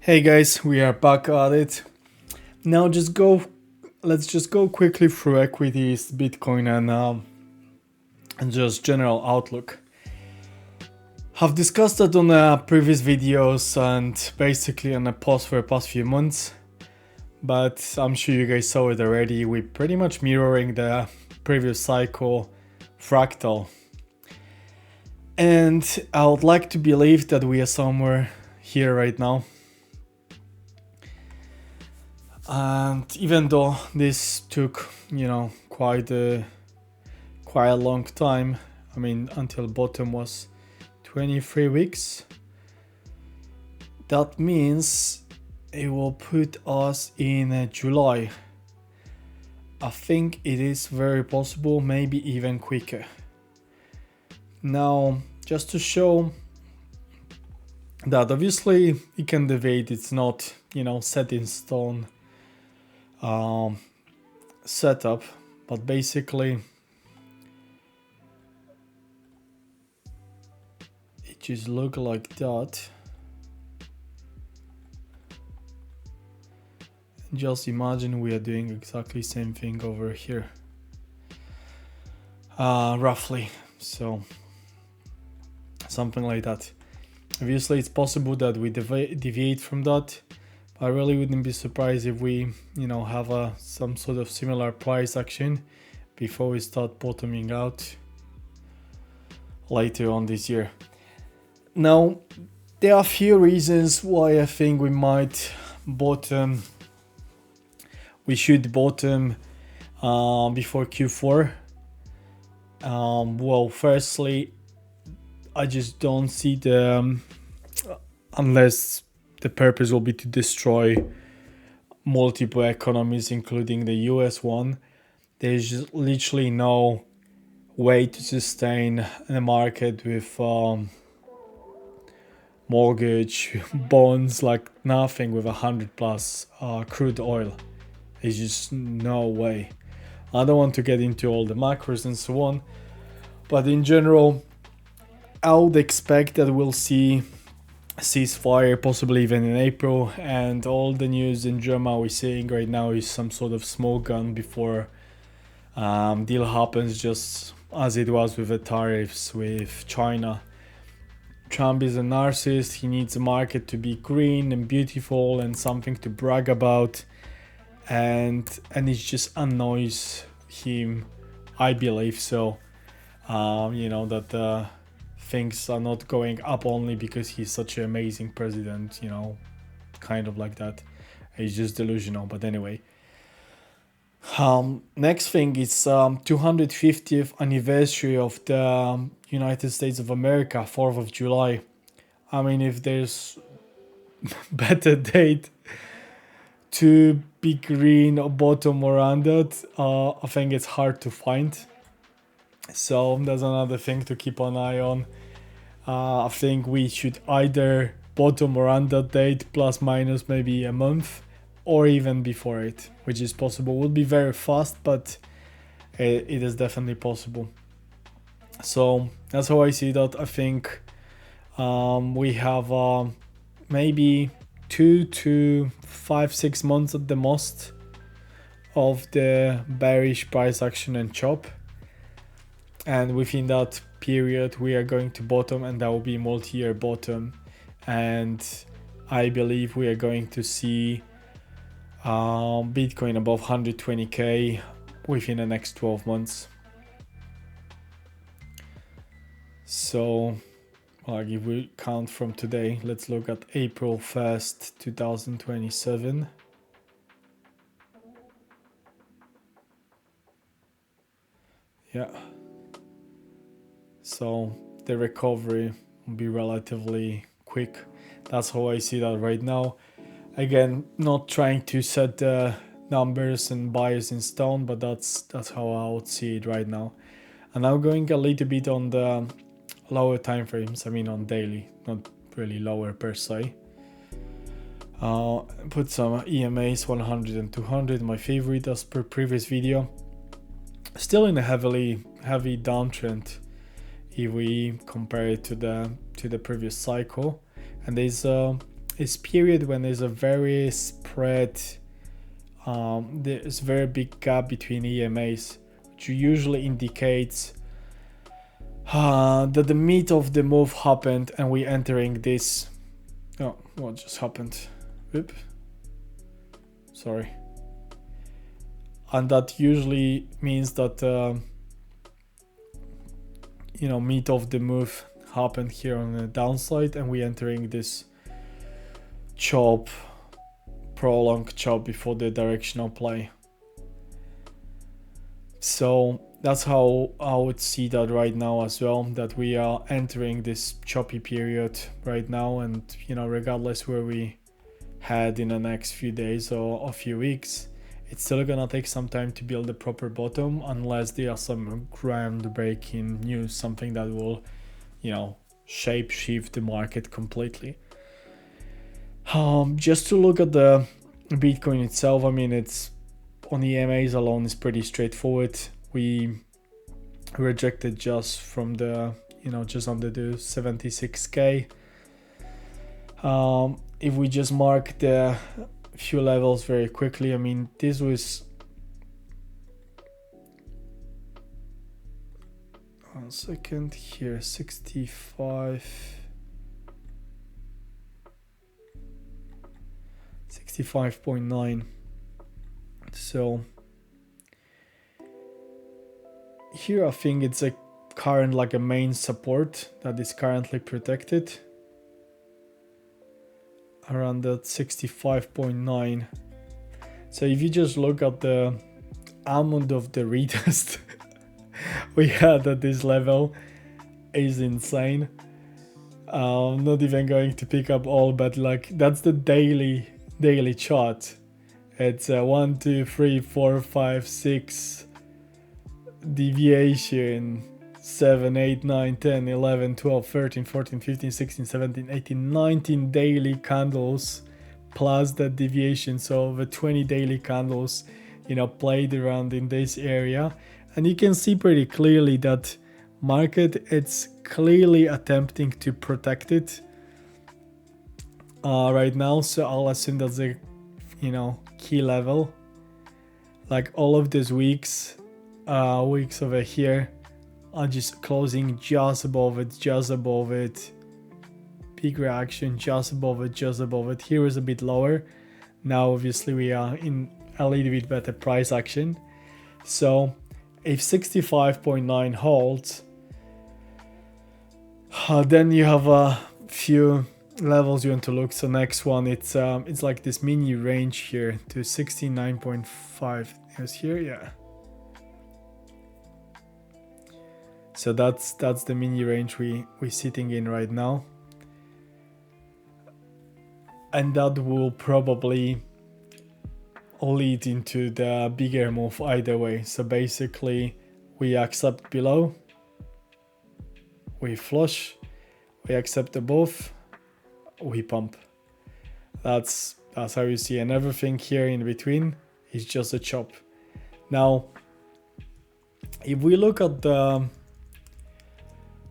Hey guys, we are back at it. Now let's just go quickly through equities, Bitcoin and just general outlook. I've discussed that on previous videos and basically on a post for the past few months, but I'm sure you guys saw it already. We're pretty much mirroring the previous cycle Fractal. And I would like to believe that we are somewhere here right now. And even though this took, quite a long time, I mean, until bottom was 23 weeks, that means it will put us in July. I think it is very possible, maybe even quicker. Now, just to show that obviously it can deviate, it's not, set in stone setup, but basically it just look like that. Just imagine we are doing exactly same thing over here, roughly, so something like that. Obviously it's possible that we deviate from that. I really wouldn't be surprised if we, have some sort of similar price action before we start bottoming out later on this year. Now, there are a few reasons why I think we might bottom. We should bottom before Q4. Well, firstly, I just don't see unless the purpose will be to destroy multiple economies, including the US one. There's just literally no way to sustain the market with mortgage, bonds, like nothing with 100+ crude oil. There's just no way. I don't want to get into all the macros and so on, but in general, I would expect that we'll see ceasefire possibly even in April, and all the news in Germany we're seeing right now is some sort of smoke gun before deal happens, just as it was with the tariffs with China. Trump is a narcissist. He needs the market to be green and beautiful and something to brag about, and it just annoys him, I believe so. That things are not going up only because he's such an amazing president, kind of like that. He's just delusional, but anyway. Next thing is 250th anniversary of the United States of America, 4th of July. I mean, if there's better date to be green or bottom around that, I think it's hard to find. So that's another thing to keep an eye on. I think we should either bottom around that date, plus minus maybe a month, or even before it, which is possible. Would be very fast, but it is definitely possible. So that's how I see that. I think we have maybe 2 to 5-6 months at the most of the bearish price action and chop, and within that period we are going to bottom, and that will be multi-year bottom, and I believe we are going to see Bitcoin above 120k within the next 12 months. So if we count from today, let's look at April 1st 2027. Yeah, so the recovery will be relatively quick. That's how I see that right now. Again, not trying to set the numbers and bias in stone, but that's how I would see it right now. And now going a little bit on the lower time frames, I mean on daily, not really lower per se. Put some EMAs 100 and 200, my favorite as per previous video. Still in a heavy downtrend if we compare it to the previous cycle, and there's is period when there's a very spread, there's very big gap between EMAs, which usually indicates that the meat of the move happened and we're entering this. Oh, what just happened? Oop. Sorry. And that usually means that meat of the move happened here on the downside and we're entering this chop, prolonged chop before the directional play. So that's how I would see that right now as well, that we are entering this choppy period right now, and regardless where we head in the next few days or a few weeks, it's still gonna take some time to build a proper bottom unless there are some groundbreaking news, something that will shape shift the market completely. Just to look at the Bitcoin itself, I mean, it's on the EMAs alone is pretty straightforward. We rejected just from the just under the 76k. If we just mark the few levels very quickly, I mean, this was 1 second here, 65.9. So here I think it's a current like a main support that is currently protected around that 65.9. So if you just look at the amount of the retest we had at this level is insane. I'm not even going to pick up all, but like that's the daily chart. It's 1 2 3 4 5 6 deviation, 7 8 9 10 11 12 13 14 15 16 17 18 19 daily candles plus that deviation. So over 20 daily candles played around in this area, and you can see pretty clearly that market, it's clearly attempting to protect it right now. So I'll assume that's a key level. Like all of these weeks over here are just closing just above it, big reaction just above it. Here is a bit lower. Now obviously we are in a little bit better price action. So if 65.9 holds, then you have a few levels you want to look. So next one, it's like this mini range here to 69.5 is here, yeah. So that's the mini range we're sitting in right now, and that will probably lead into the bigger move either way. So basically we accept below, we flush, we accept above, we pump. That's how you see, and everything here in between is just a chop. Now if we look at the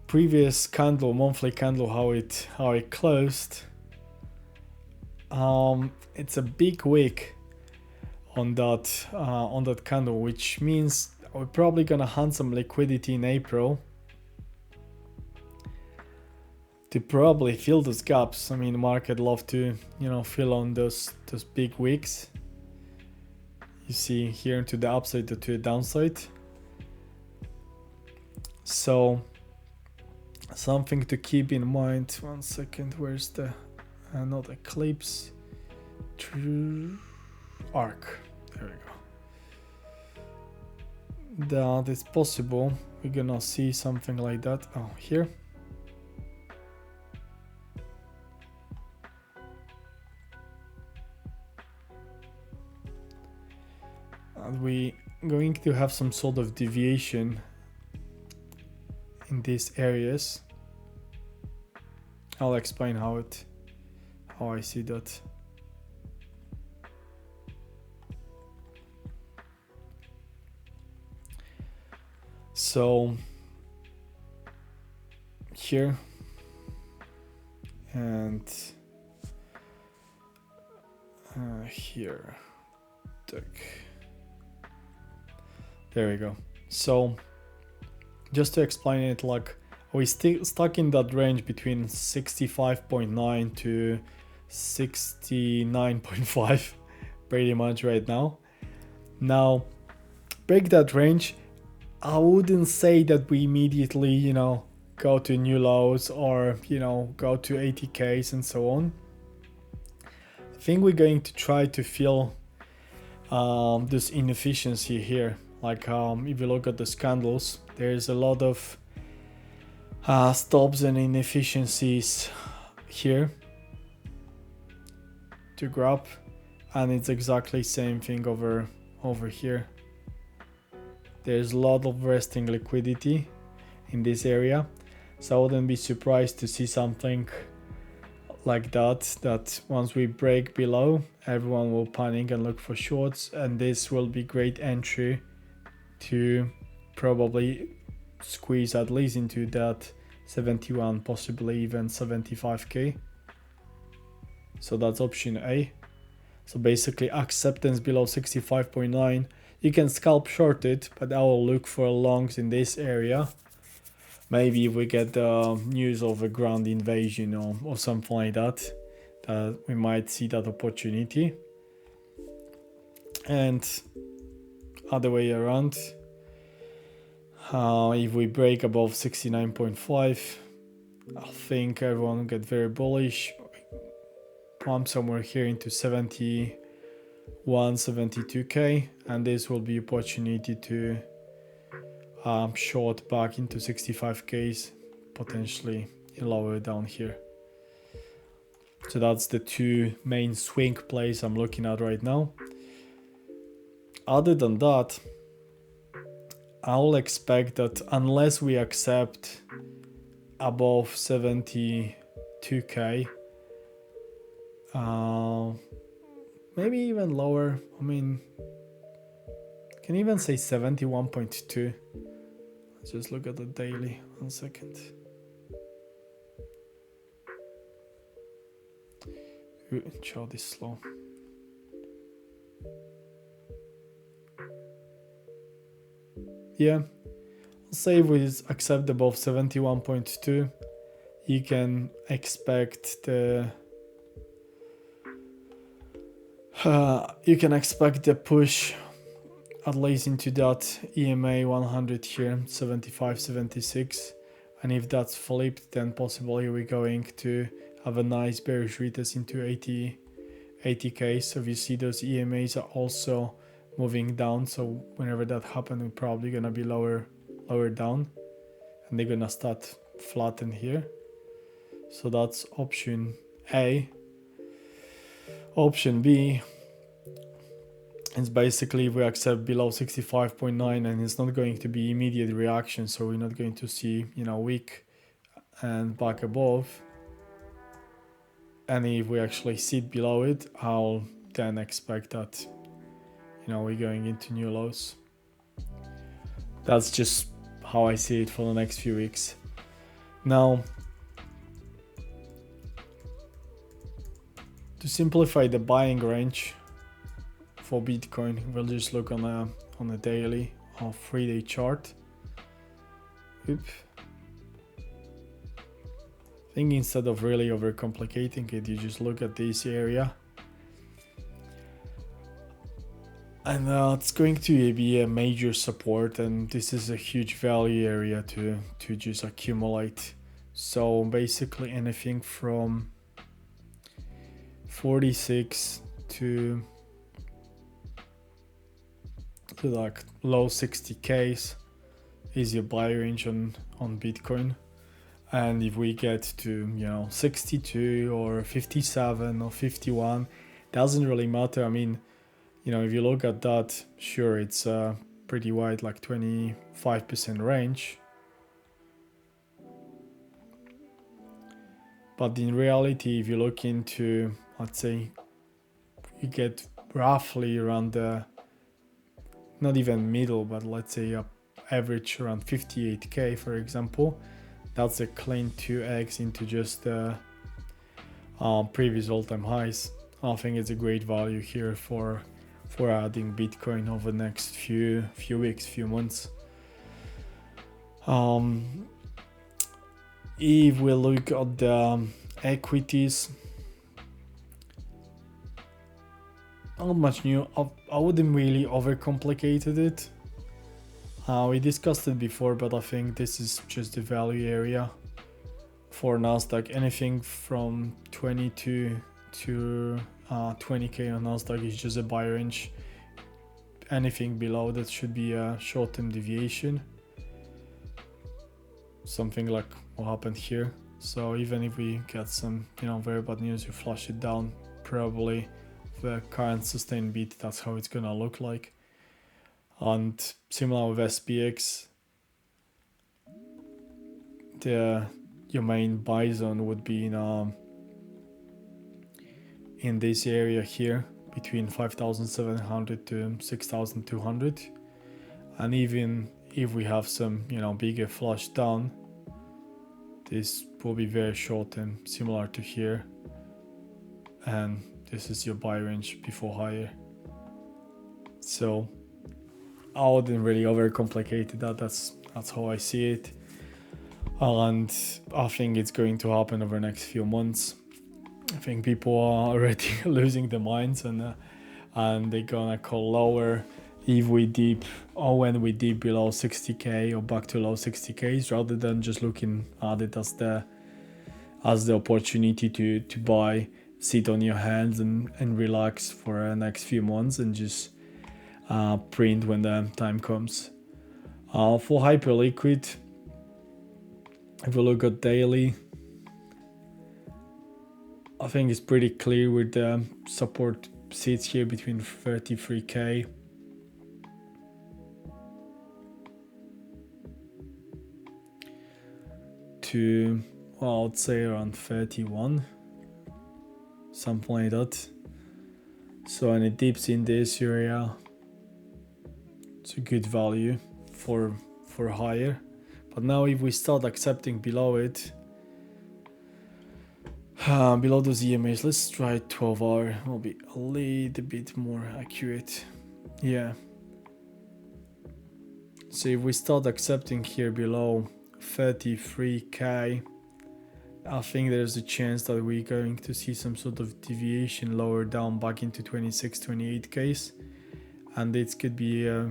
previous candle, monthly candle, how it closed, it's a big wick on that candle, which means we're probably gonna hunt some liquidity in April to probably fill those gaps. I mean, the market love to fill on those big wicks. You see here to the upside or to the downside. So something to keep in mind. 1 second, where's the not eclipse, true arc, there we go. That is possible we're gonna see something like that. Oh, here. And we going to have some sort of deviation in these areas. I'll explain how I see that. So here and here. There we go. So just to explain it, like we still stuck in that range between 65.9 to 69.5 pretty much right now. Now break that range. I wouldn't say that we immediately, you know, go to new lows or, you know, go to 80Ks and so on. I think we're going to try to feel this inefficiency here. Like if you look at the candles, there's a lot of stops and inefficiencies here to grab, and it's exactly same thing over here. There's a lot of resting liquidity in this area, so I wouldn't be surprised to see something like that once we break below, everyone will panic and look for shorts, and this will be great entry to probably squeeze at least into that 71, possibly even 75k. So that's option A. So basically acceptance below 65.9. You can scalp short it, but I will look for longs in this area. Maybe if we get the news of a ground invasion or something like that, we might see that opportunity. And other way around, if we break above 69.5, I think everyone will get very bullish. Pump somewhere here into 71, 72k, and this will be opportunity to short back into 65k's, potentially lower down here. So that's the two main swing plays I'm looking at right now. Other than that, I'll expect that unless we accept above 72k, maybe even lower, I mean, can even say 71.2. Let's just look at the daily, 1 second. Chart is slow. Yeah, I'll say if we accept above 71.2, you can expect the push at least into that EMA 100 here, 75, 76, and if that's flipped, then possibly we're going to have a nice bearish retest into 80k. So if you see those EMAs are also moving down, so whenever that happens, we're probably gonna be lower down, and they're gonna start flatten here. So that's option A. Option B is basically if we accept below 65.9, and it's not going to be immediate reaction, so we're not going to see, you know, Wick and back above. And if we actually sit below it, I'll then expect that, you know, we're going into new lows. That's just how I see it for the next few weeks. Now, to simplify the buying range for Bitcoin, we'll just look on a daily or 3-day chart. I think instead of really overcomplicating it, you just look at this area, and it's going to be a major support, and this is a huge value area to just accumulate. So basically anything from 46 to like low 60k's is your buy range on Bitcoin. And if we get to, you know, 62 or 57 or 51, doesn't really matter. I mean, you know, if you look at that, sure, it's pretty wide, like 25% range. But in reality, if you look into, let's say, you get roughly around the, not even middle, but let's say average around 58k, for example. That's a clean 2x into just the previous all-time highs. I think it's a great value here for adding Bitcoin over the next few weeks, few months. If we look at the equities, not much new. I wouldn't really overcomplicated it. We discussed it before, but I think this is just the value area for Nasdaq. Anything from 22 to 20k on Nasdaq is just a buy range. Anything below that should be a short-term deviation, something like what happened here. So even if we get some very bad news, you flush it down, probably the current sustained beat, that's how it's gonna look like. And similar with SPX, your main buy zone would be in this area here between 5,700 to 6,200, and even if we have some bigger flush down, this will be very short and similar to here, and this is your buy range before higher. So I wouldn't really overcomplicate that. That's how I see it, and I think it's going to happen over the next few months. I think people are already losing their minds, and they're gonna call lower if we dip, or when we dip below 60k or back to low 60k's, rather than just looking at it as the opportunity to buy, sit on your hands and relax for the next few months and just print when the time comes. For Hyperliquid, if we look at daily, I think it's pretty clear with the support sits here between 33k to, well, I'd say around 31, something like that. So when it dips in this area, it's a good value for higher. But now if we start accepting below it, below those EMAs, let's try 12 hour, will be a little bit more accurate. Yeah. So if we start accepting here below 33k, I think there's a chance that we're going to see some sort of deviation lower down back into 26, 28k's, and it could be a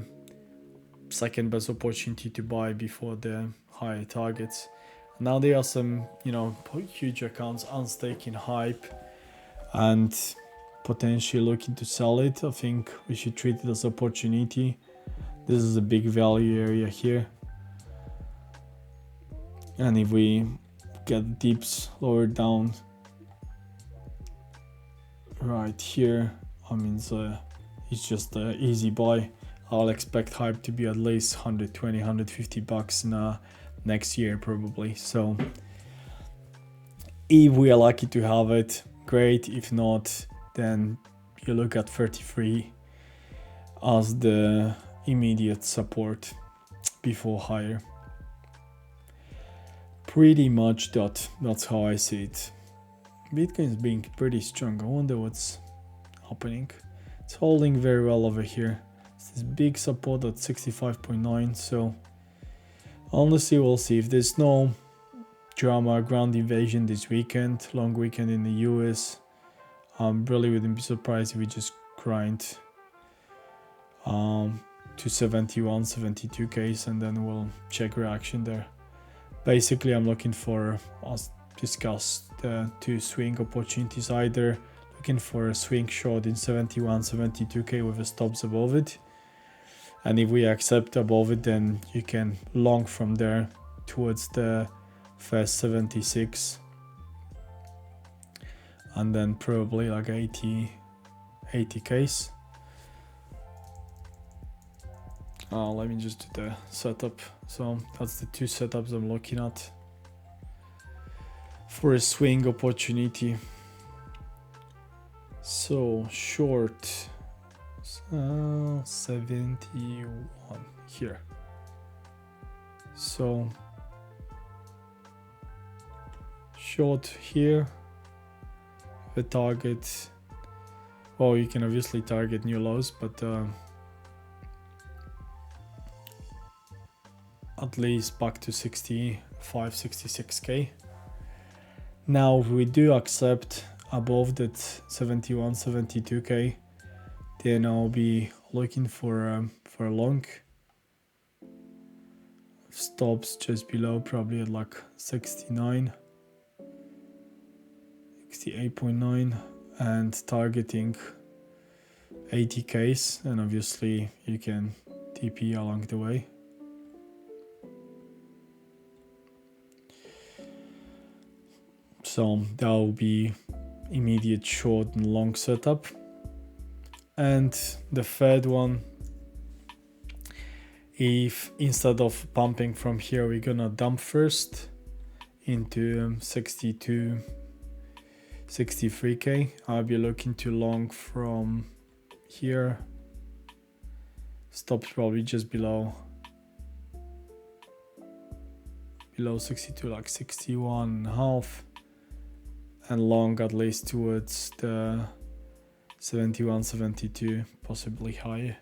second best opportunity to buy before the higher targets. Now there are some huge accounts unstaking Hype and potentially looking to sell it. I think we should treat it as opportunity. This is a big value area here, and if we get dips lower down right here, I mean, it's just an easy buy. I'll expect Hype to be at least 120, 150 bucks in next year probably. So if we are lucky to have it, great. If not, then you look at 33 as the immediate support before higher. Pretty much that's how I see it. Bitcoin is being pretty strong. I wonder what's happening. It's holding very well over here. It's this big support at 65.9. So honestly, we'll see. If there's no drama, ground invasion this weekend, long weekend in the US, really wouldn't be surprised if we just grind to 71, 72k's, and then we'll check reaction there. Basically, I'm looking for, as discussed, the two swing opportunities, either looking for a swing short in 71, 72k with a stops above it, and if we accept above it, then you can long from there towards the first 76, and then probably like 80k's. Let me just do the setup. So that's the two setups I'm looking at for a swing opportunity. So short 71 here. So short here, the target Well, you can obviously target new lows, but at least back to 65, 66k. Now, if we do accept above that 71, 72k, then I'll be looking for a long. Stops just below, probably at like 69, 68.9, and targeting 80k's, and obviously you can TP along the way. So that will be immediate short and long setup. And the third one, if instead of pumping from here, we're gonna dump first into 62, 63k, I'll be looking to long from here. Stops probably just below 62, like 61.5, and long at least towards the 71, 72, possibly higher.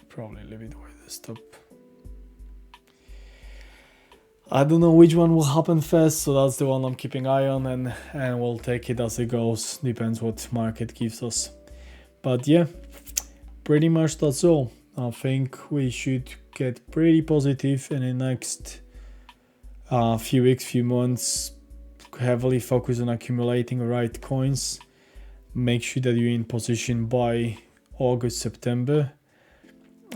Probably leave it where the stop. I don't know which one will happen first, so that's the one I'm keeping eye on, and we'll take it as it goes. Depends what market gives us. But yeah, pretty much that's all. I think we should get pretty positive in the next few weeks, few months. Heavily focus on accumulating right coins. Make sure that you're in position by August, September.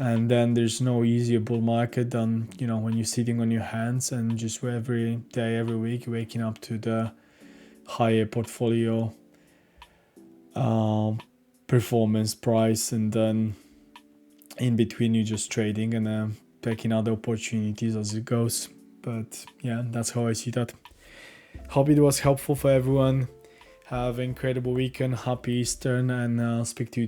And then there's no easier bull market than, you know, when you're sitting on your hands and just every day, every week, waking up to the higher portfolio performance price, and then in between you're just trading and taking other opportunities as it goes. But yeah, that's how I see that. Hope it was helpful for everyone. Have an incredible weekend. Happy Easter, and speak to you